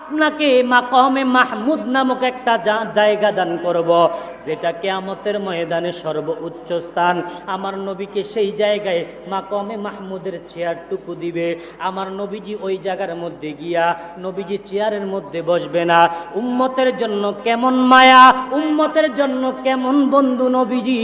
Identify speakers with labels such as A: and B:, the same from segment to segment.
A: আপনাকে মাকামে মাহমুদ নামক একটা জায়গা দান করব, যেটা কিয়ামতের ময়দানে সর্বোচ্চ স্থান। আমার নবীকে সেই জায়গায় মাকামে মাহমুদের চেয়ারটুকু দিবে। আমার নবীজি ওই জায়গার মধ্যে গিয়া নবীজি চেয়ারের মধ্যে বসবে না। উম্মতের জন্য কেমন মায়া, উম্মতের জন্য কেমন বন্ধু নবীজি।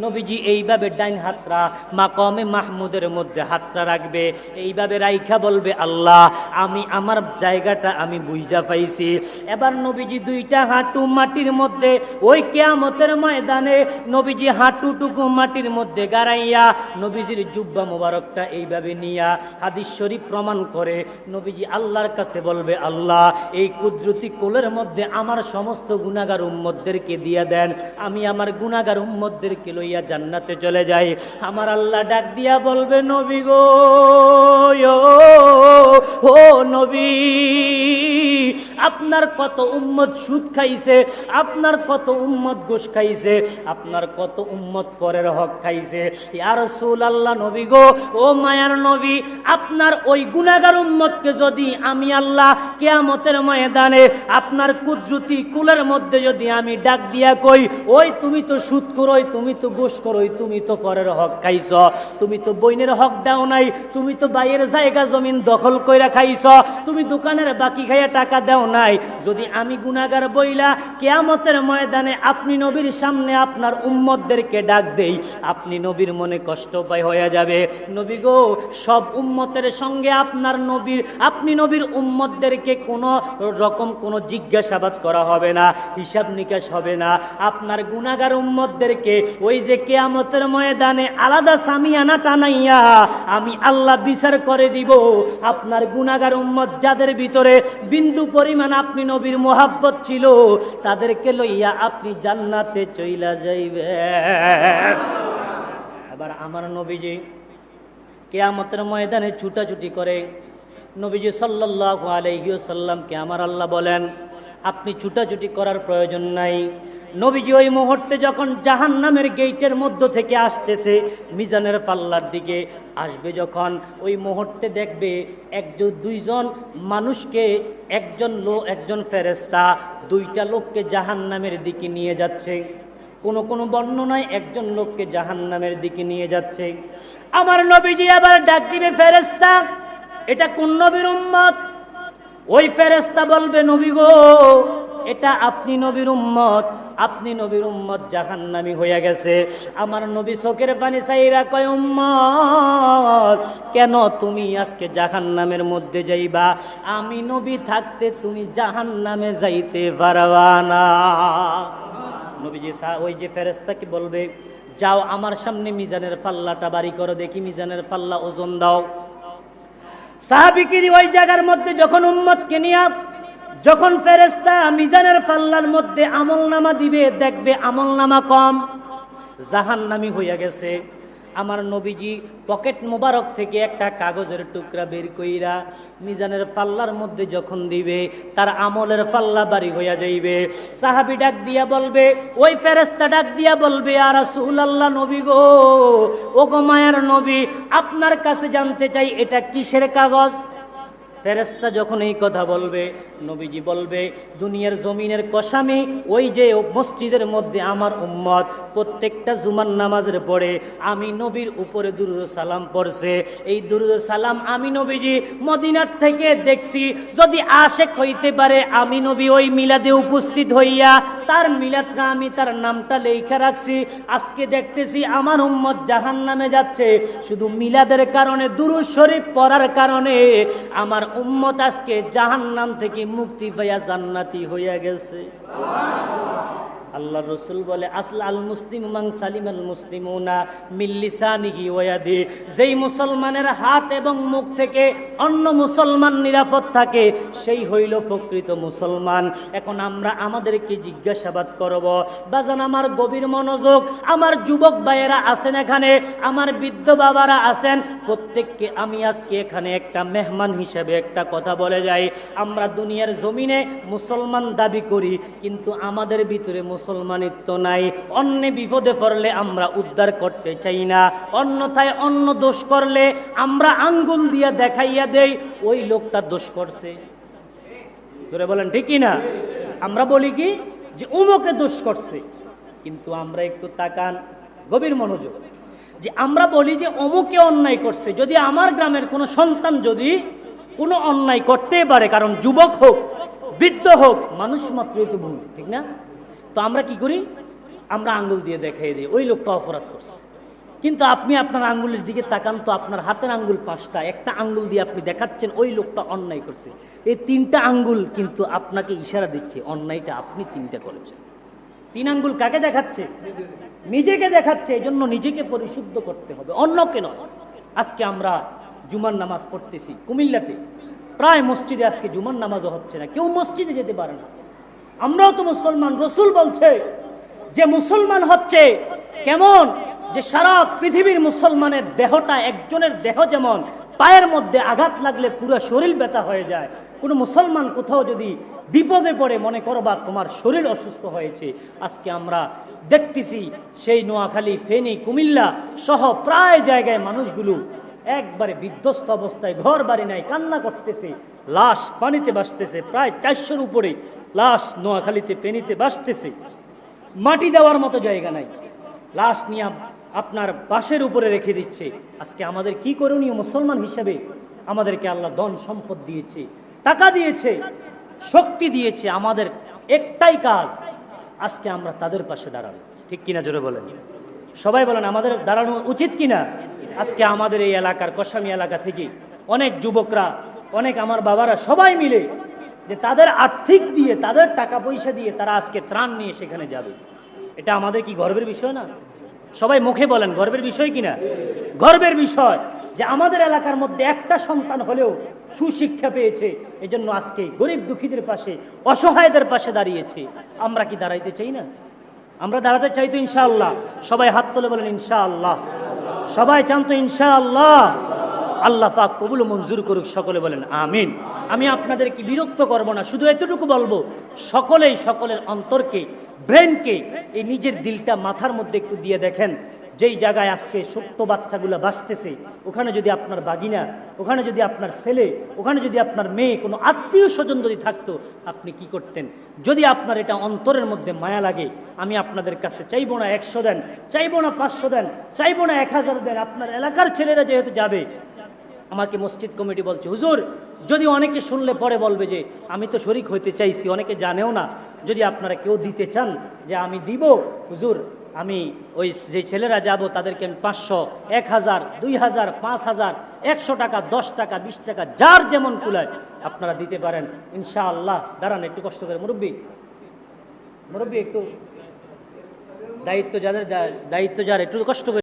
A: নবীজি এইভাবে ডাইন হাতরা মাকামে মাহমুদের মধ্যে হাতটা রাখবে, এইভাবে রাইখা বলবে, আল্লাহ আমি আমার জায়গাটা আমি বুঝা পাইছি। এবার নবীজি দুইটা হাঁটু মাটির মধ্যে ওই কিয়ামতের ময়দানে নবীজি হাঁটুটুকু মাটির মধ্যে গাড়াইয়া নবীজির জুব্বা মোবারকটা এইভাবে নিয়া হাদিস শরীফ প্রমাণ করে নবীজি আল্লাহর কাছে বলবে, আল্লাহ এই কুদরতি কোলের মধ্যে আমার সমস্ত গুনাহগার উম্মতদেরকে দিয়া দেন, আমি আমার গুনাহগার উম্মতদেরকে লইয়া জান্নাতে চলে যাই। আমার আল্লাহ ডাক দিয়া বলবে, নবী গো, ও নবী, আপনার কত উম্মত সুদ খাইছে, আপনার কত উম্মত ঘুষ খাইছে, আপনার কত উম্মত পরের হক খাইছে। ইয়া রাসূলুল্লাহ, নবী গো, ও মায়ার নবী, আপনার ওই গুনাহগার উম্মতকে যদি আমি আল্লাহ কিয়ামতের ময়দানে আপনার কুদরতি কুলের মধ্যে যদি আমি ডাক দিয়া কই, ওই তুমি তো সুদ করোই, তুমি তো ঘুষ করোই, তুমি তো পরের হক খাইছ, তুমি তো বইনের হক দাও নাই, তুমি তো বাইরের জায়গা জমিন দখল কইরা খাইছ, তুমি দোকানের বাকি খাইয়া টাকা দাও নাই। যদি আমি গুনাহগার বইলা কিয়ামতের ময়দানে আপনি নবীর সামনে আপনার উম্মতদেরকে ডাক দেই, আপনি নবীর মনে কষ্ট পায় হয়ে যাবে। নবী গো, সব উম্মতের সঙ্গে আপনার নবীর, আপনি নবীর উম্মতদেরকে কোনো রকম কোনো জিজ্ঞাসাবাদ করা হবে না, হিসাব নিকাশ হবে না। আপনার গুনাহগার উম্মতদেরকে ওই যে কিয়ামতের ময়দানে আলাদা সামিয়ানা টানাইয়া আমি আল্লাহ বিচার করে দিব। আপনার গুনাহগার উম্মত যাদের ভিতরে বিন্দু পরিমাণ আপনি নবীর মোহাব্বত ছিল, তাদেরকে লইয়া আপনি জান্নাতে চইলা যাইবেন। এবার আমার নবীজি কিয়ামতের ময়দানে ছুটাছুটি করে। নবীজি সাল্লাল্লাহু আলাইহি ওয়াসাল্লামকে আমার আল্লাহ বলেন, আপনি ছুটাছুটি করার প্রয়োজন নাই। নবীজি ওই মুহূর্তে যখন জাহান্নামের গেটের মধ্য থেকে আসতেছে মিজানের পাল্লার দিকে আসবে, যখন ওই মুহূর্তে দেখবে দুইজন মানুষকে, একজন ফেরেশতা দুইটা লোককে জাহান্নামের দিকে নিয়ে যাচ্ছে। কোন বর্ণনায় একজন লোককে জাহান্নামের দিকে নিয়ে যাচ্ছে। আমার নবীজি আবার ডাক দিবে, ফেরেশতা এটা কোন নবীর উম্মত? ওই ফেরেশতা বলবে, নবী গো, এটা আপনি নবীর উম্মত, আপনি নবীর উম্মত জাহান্নামী হয়ে গেছে। আমার নবী চোখের পানি চাইরা কয়, উম্মত কেন তুমি আজকে জাহান্নামের মধ্যে যাইবা? আমি নবী থাকতে তুমি জাহান্নামে যাইতে পারবা না। নবীজি ওই যে ফেরেশতাকে বলবে, যাও আমার সামনে মিজানের পাল্লাটা বাড়ি করো, দেখি মিজানের পাল্লা ওজন দাও। সাহাবীকিরি ওই জায়গার মধ্যে যখন উম্মতকে নিয়ে যখন ফেরেশতা মিজানের পাল্লার মধ্যে আমলনামা দিবে, দেখবে আমলনামা কম, জাহান্নামী হইয়া গেছে। আমার নবীজি পকেট মোবারক থেকে একটা কাগজের টুকরা বের কইরা মিজানের পাল্লার মধ্যে যখন দিবে, তার আমলের পাল্লা বাড়ি হইয়া যাইবে। সাহাবী ডাক দিয়া বলবে, ওই ফেরেশতা ডাক দিয়া বলবে, ইয়া রাসূলুল্লাহ, নবী গো, ও গো মায়ার নবী, আপনার কাছে জানতে চাই এটা কিসের কাগজ? ফেরেশতা যখন এই কথা বলবে, নবীজি বলবে, দুনিয়ার জমিনের কসামি ওই যে মসজিদের মধ্যে আমার উম্মত প্রত্যেকটা জুমার নামাজের পরে আমি নবীর উপরে দুরূদ সালাম পড়ছে, এই দুরূদ সালাম আমি নবীজি মদিনার থেকে দেখছি। যদি আশেক হইতে পারে আমি নবী ওই মিলাদে উপস্থিত হইয়া তার মিলাদটা আমি তার নামটা লেখা রাখছি। আজকে দেখতেছি আমার উম্মত জাহান্নামে যাচ্ছে, শুধু মিলাদের কারণে, দুরূদ শরীফ পড়ার কারণে আমার উম্মত আজকে জাহান্নাম থেকে মুক্তি পাইয়া জান্নাতি হইয়া গেছে। আল্লাহর রাসূল বলে, আসল আল মুসলিমু মান সালিমাল মুসলিমুনা মিন লিসানিহি ওয়া ইয়াদিহি, যেই মুসলমানের হাত এবং মুখ থেকে অন্য মুসলমান নিরাপদ থাকে সেই হইল প্রকৃত মুসলমান। এখন আমরা আমাদেরকে জিজ্ঞাসাবাদ করব, বাজান আমার গভীর মনোযোগ, আমার যুবক ভাইয়েরা আছেন এখানে, আমার বৃদ্ধ বাবারা আছেন, প্রত্যেককে আমি আজকে এখানে একটা মেহমান হিসেবে একটা কথা বলে যাই। আমরা দুনিয়ার জমিনে মুসলমান দাবি করি, কিন্তু আমাদের ভিতরে মুসলমানিত্ব নাই। অন্য বিপদে পড়লে আমরা উদ্ধার করতে চাই না, অন্যথায় অন্য দোষ করলে আমরা আঙ্গুল দিয়ে দেখাইয়া দেই ওই লোকটা দোষ করছে। জোরে বলেন ঠিক কি না? আমরা বলি কি যে অমুকে দোষ করছে, কিন্তু আমরা একটু তাকান, গভীর মনোযোগ, যে আমরা বলি যে অমুকে অন্যায় করছে। যদি আমার গ্রামের কোনো সন্তান যদি কোনো অন্যায় করতে পারে, কারণ যুবক হোক বৃদ্ধ হোক মানুষ মাত্রই তো ভুল, ঠিক না? তো আমরা কি করি? আমরা আঙ্গুল দিয়ে দেখাই দিই ওই লোকটা অপরাধ করছে। কিন্তু আপনি আপনার আঙ্গুলের দিকে তাকান তো, আপনার হাতের আঙ্গুল 5টা, একটা আঙ্গুল দিয়ে আপনি দেখাচ্ছেন ওই লোকটা অন্যায় করছে। এই 3টা আঙ্গুল কিন্তু আপনাকে ইশারা দিচ্ছে অন্যায়টা আপনি 3টা করেছেন। 3 আঙ্গুল কাকে দেখাচ্ছে? নিজেকে দেখাচ্ছে। এই জন্য নিজেকে পরিশুদ্ধ করতে হবে, অন্যকে নয়। আজকে আমরা জুমার নামাজ পড়তেছি কুমিল্লাতে, প্রায় মসজিদে আজকে জুমার নামাজও হচ্ছে না, কেউ মসজিদে যেতে পারে না। আমরাও তো মুসলমান, রসুল বলছে যে মুসলমান হচ্ছে কেমন, যে সারা পৃথিবীর মুসলমানের দেহটা, একজনের দেহ যেমন পায়ের মধ্যে আঘাত লাগলে পুরো শরীর ব্যথা হয়ে যায়, কোনো মুসলমান কোথাও যদি বিপদে পড়ে মনে করবা তোমার শরীর অসুস্থ হয়েছে। আজকে আমরা দেখতেছি সেই নোয়াখালী, ফেনী, কুমিল্লা সহ প্রায় জায়গায় মানুষগুলো একবারে বিধ্বস্ত অবস্থায়, ঘর বাড়ি নাই, কান্না করতেছে, লাশ পানিতে ভাসতেছে। প্রায় 400-র উপরে লাশ নোয়াখালীতে, ফেনীতে ভাসতেছে, মাটি দেওয়ার মতো জায়গা নাই, লাশ নিয়ে আপনার বাসের উপরে রেখে দিচ্ছে। আজকে আমাদের কি করণীয়? মুসলমান হিসেবে আমাদেরকে আল্লাহ ধন সম্পদ দিয়েছে, টাকা দিয়েছে, শক্তি দিয়েছে, আমাদের একটাই কাজ, আজকে আমরা তাদের পাশে দাঁড়াবো, ঠিক কিনা? জোরে বলেন, সবাই বলেন আমাদের দাঁড়ানো উচিত কিনা? আজকে আমাদের এই এলাকার কসামি এলাকা থেকে অনেক যুবকরা, অনেক আমার বাবারা সবাই মিলে যে তাদের আর্থিক দিয়ে, তাদের টাকা পয়সা দিয়ে তারা আজকে ত্রাণ নিয়ে সেখানে যাবে। এটা আমাদের কি গর্বের বিষয় না? সবাই মুখে বলেন গর্বের বিষয় কিনা? গর্বের বিষয় যে আমাদের এলাকার মধ্যে একটা সন্তান হলেও সুশিক্ষা পেয়েছে, এজন্য আজকে গরিব দুঃখীদের পাশে, অসহায়দের পাশে দাঁড়িয়েছে। আমরা কি দাঁড়াইতে চাই না? আমরা দাঁড়াতে চাই তো ইনশাআল্লাহ। সবাই হাত তুলে বলেন ইনশাআল্লাহ। সবাই চান তো ইনশাআল্লাহ? আল্লাহ পাক কবুল মঞ্জুর করুক, সকলে বলেন আমিন। আমি আপনাদেরকে বিরক্ত করব না, শুধু এতটুকু বলবো, সকলেই সকলের অন্তরকে, ব্রেনকে, এই নিজের দিলটা মাথার মধ্যে একটু দিয়ে দেখেন, যেই জায়গায় আজকে ছোট্ট বাচ্চাগুলো বাঁচতেছে, ওখানে যদি আপনার বাগিনা, ওখানে যদি আপনার ছেলে, ওখানে যদি আপনার মেয়ে, কোনো আত্মীয় স্বজন যদি থাকতো, আপনি কি করতেন? যদি আপনার এটা অন্তরের মধ্যে মায়া লাগে, আমি আপনাদের কাছে চাইবো না 100 দেন, চাইবো না 500 দেন, চাইবো না 1000 দেন, আপনার এলাকার ছেলেরা যেহেতু যাবে। আমাকে মসজিদ কমিটি বলছে, হুজুর, যদি অনেকে শুনলে পরে বলবে যে আমি তো শরীক হইতে চাইছি, অনেকে জানেও না, যদি আপনারা কেউ দিতে চান যে আমি দিব হুজুর, আমি ওই যে ছেলেরা যাব তাদেরকে আমি 500, 1000, 2000, 5000, 100 টাকা, 10 টাকা, 20 টাকা, যার যেমন কুলায় আপনারা দিতে পারেন ইনশাআল্লাহ। দাঁড়ান একটু কষ্ট করে, মুরব্বী একটু দায়িত্ব যার একটু কষ্ট করে